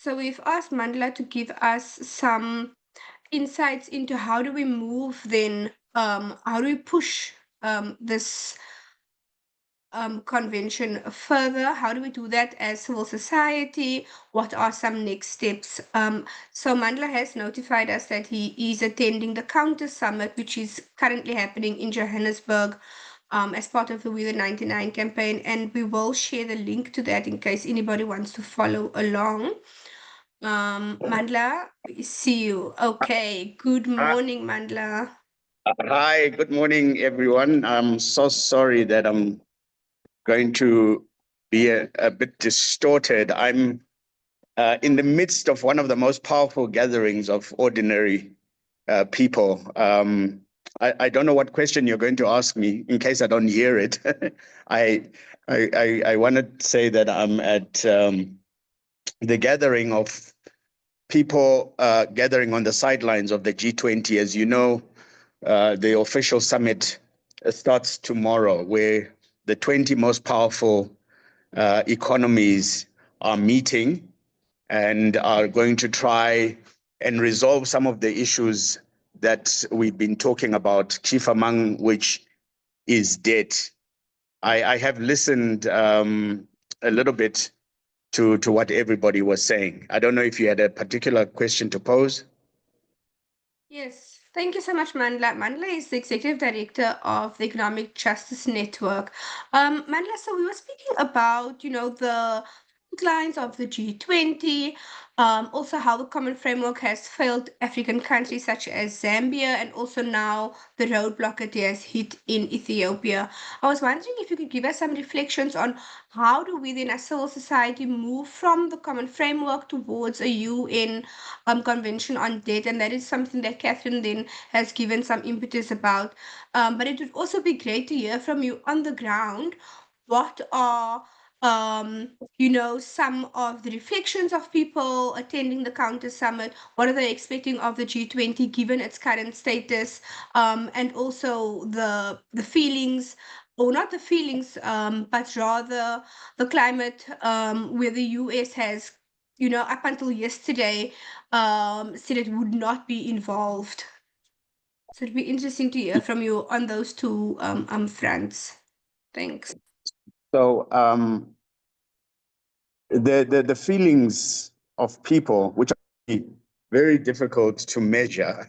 So we've asked Mandla to give us some insights into how do we move then, how do we push this convention further? How do we do that as civil society? What are some next steps? So Mandla has notified us that he is attending the Counter Summit, which is currently happening in Johannesburg, as part of the We the 99 campaign, and we will share the link to that in case anybody wants to follow along. Mandla, we see you. Okay. Good morning, Mandla. Hi, good morning, everyone. I'm so sorry that I'm going to be a bit distorted. I'm in the midst of one of the most powerful gatherings of ordinary people. I don't know what question you're going to ask me in case I don't hear it. I want to say that I'm at the gathering of people gathering on the sidelines of the G20. As you know, the official summit starts tomorrow, where the 20 most powerful economies are meeting and are going to try and resolve some of the issues that we've been talking about, chief among which is debt. I have listened a little bit to what everybody was saying. I don't know if you had a particular question to pose. Yes, thank you so much, Mandla. Mandla is the executive director of the Economic Justice Network. Mandla, so we were speaking about, the lines of the G20, also how the Common Framework has failed African countries such as Zambia, and also now the roadblock it has hit in Ethiopia. I was wondering if you could give us some reflections on how do we then as civil society move from the Common Framework towards a UN convention on debt, and that is something that Catherine then has given some impetus about. But it would also be great to hear from you on the ground. What are some of the reflections of people attending the Counter Summit? What are they expecting of the G20 given its current status? And also the feelings, or not the feelings, but rather the climate, where the US has, up until yesterday, said it would not be involved. So it'd be interesting to hear from you on those two fronts. Thanks. So the feelings of people, which are very difficult to measure,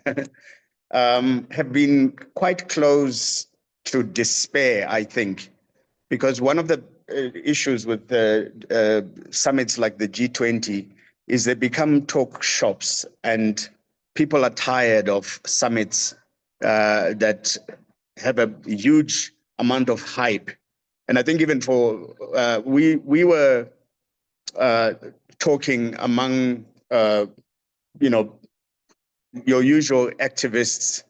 have been quite close to despair, I think, because one of the issues with the summits like the G20 is they become talk shops, and people are tired of summits that have a huge amount of hype. And I think even for we were talking among your usual activists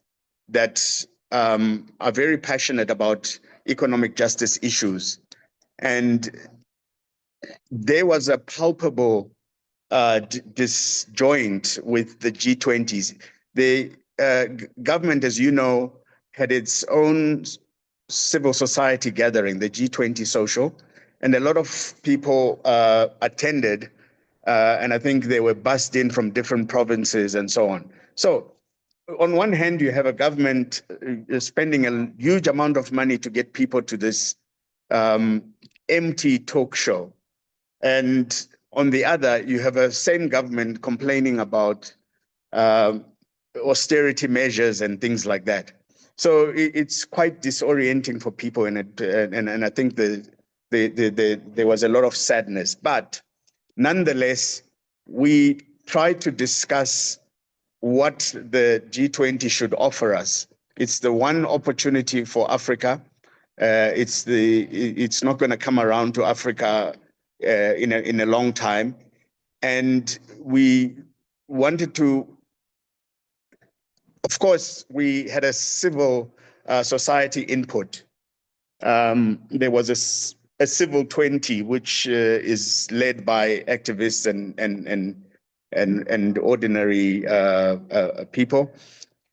that are very passionate about economic justice issues, and there was a palpable disjoint with the G20s. The government, as you know, had its own civil society gathering, the G20 Social, and a lot of people attended, and I think they were bussed in from different provinces and so on. So on one hand, you have a government spending a huge amount of money to get people to this empty talk show. And on the other, you have a same government complaining about austerity measures and things like that. So it's quite disorienting for people, and I think there was a lot of sadness. But nonetheless, we tried to discuss what the G20 should offer us. It's the one opportunity for Africa. It's not going to come around to Africa in a long time, and we wanted to. Of course, we had a civil society input. There was a civil 20, which is led by activists and ordinary people.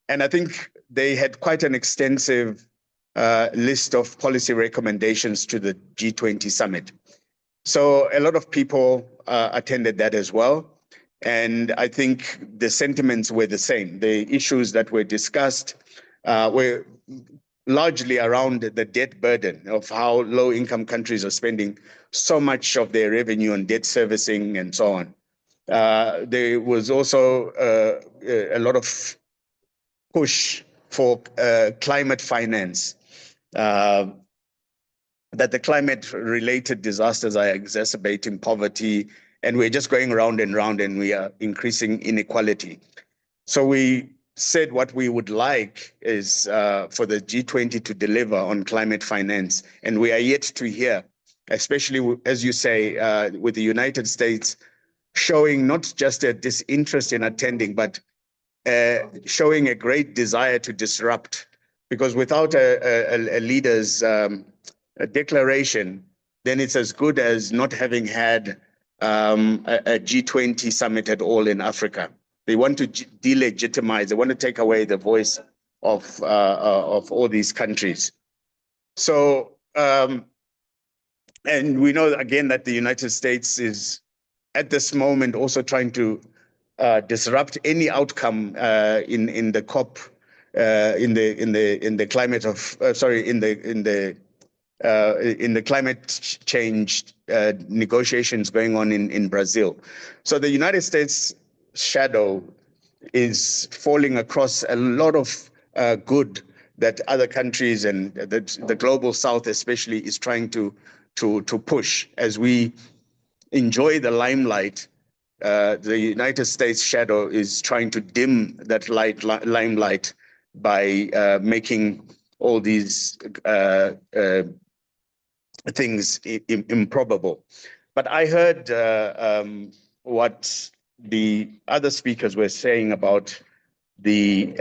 And I think they had quite an extensive list of policy recommendations to the G20 summit. So a lot of people attended that as well. And I think the sentiments were the same. The issues that were discussed were largely around the debt burden of how low-income countries are spending so much of their revenue on debt servicing and so on. There was also a lot of push for climate finance, uh, that the climate-related disasters are exacerbating poverty, and we're just going round and round, and we are increasing inequality. So we said what we would like is for the G20 to deliver on climate finance, and we are yet to hear, especially as you say, with the United States showing not just a disinterest in attending, but showing a great desire to disrupt. Because without a leader's a declaration, then it's as good as not having had a G20 summit at all in Africa. They want to delegitimize. They want to take away the voice of all these countries. So, and we know again that the United States is at this moment also trying to disrupt any outcome in the COP in the climate of in the climate change negotiations going on in Brazil. So the United States shadow is falling across a lot of good that other countries and the global South especially is trying to push. As we enjoy the limelight, the United States shadow is trying to dim that limelight by making all these things improbable. But I heard what the other speakers were saying about the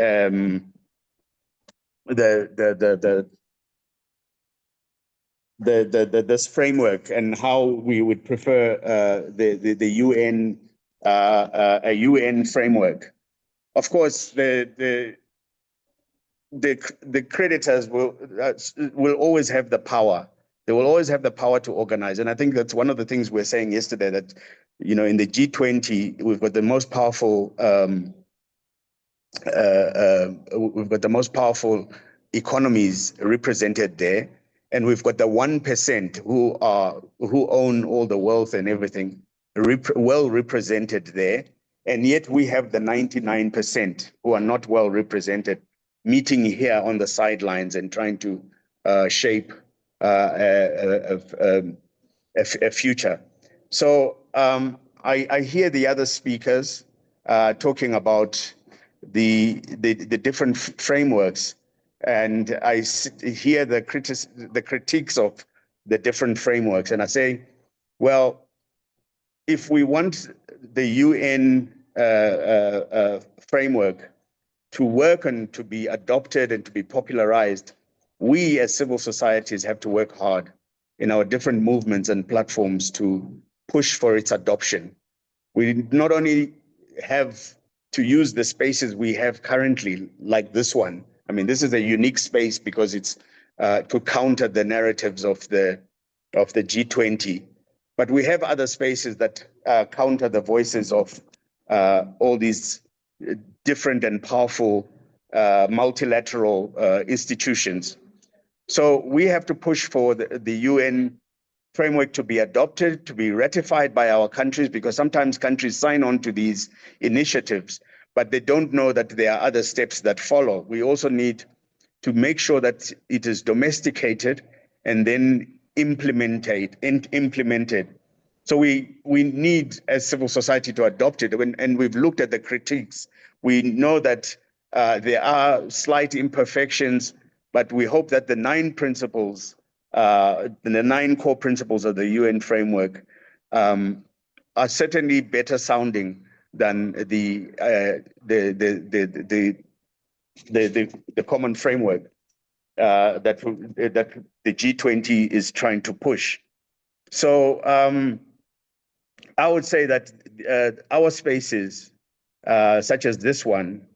this framework and how we would prefer the UN a UN framework. Of course, the creditors will always have the power. They will always have the power to organize, and I think that's one of the things we're saying yesterday. That in the G20 we've got the most powerful economies represented there, and we've got the 1% who own all the wealth and everything well represented there, and yet we have the 99% who are not well represented meeting here on the sidelines and trying to shape a future. So I hear the other speakers talking about the different frameworks, and I hear the critiques of the different frameworks, and I say, well, if we want the UN framework to work and to be adopted and to be popularized, we as civil societies have to work hard in our different movements and platforms to push for its adoption. We not only have to use the spaces we have currently, like this one. I mean, this is a unique space because it's to counter the narratives of the G20. But we have other spaces that counter the voices of all these different and powerful multilateral institutions. So we have to push for the UN framework to be adopted, to be ratified by our countries, because sometimes countries sign on to these initiatives, but they don't know that there are other steps that follow. We also need to make sure that it is domesticated and then implemented. So we need, as civil society, to adopt it. And we've looked at the critiques. We know that there are slight imperfections, but we hope that the 9 principles, the 9 core principles of the UN framework are certainly better sounding than the common framework that the G20 is trying to push. So I would say that our spaces, such as this one,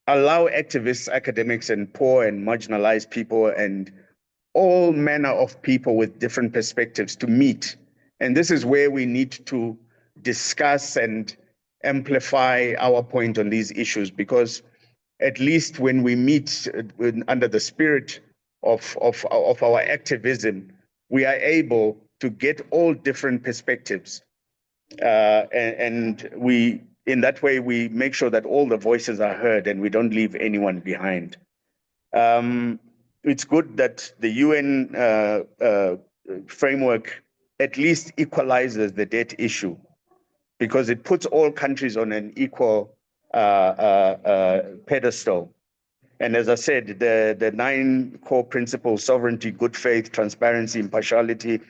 allow activists, academics, and poor and marginalized people and all manner of people with different perspectives to meet And this is where we need to discuss and amplify our point on these issues, because at least when we meet under the spirit of our activism, we are able to get all different perspectives. And we, in that way, we make sure that all the voices are heard and we don't leave anyone behind. It's good that the UN framework at least equalizes the debt issue, because it puts all countries on an equal pedestal. And as I said, the 9 core principles: sovereignty, good faith, transparency, impartiality,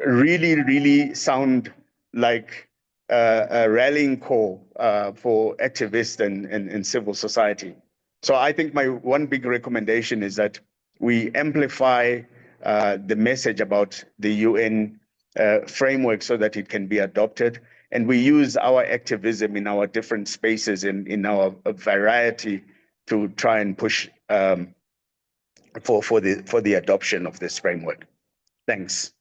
really sound like a rallying call for activists and civil society. So I think my one big recommendation is that we amplify the message about the UN framework so that it can be adopted, and we use our activism in our different spaces in our variety to try and push for the adoption of this framework. Thanks.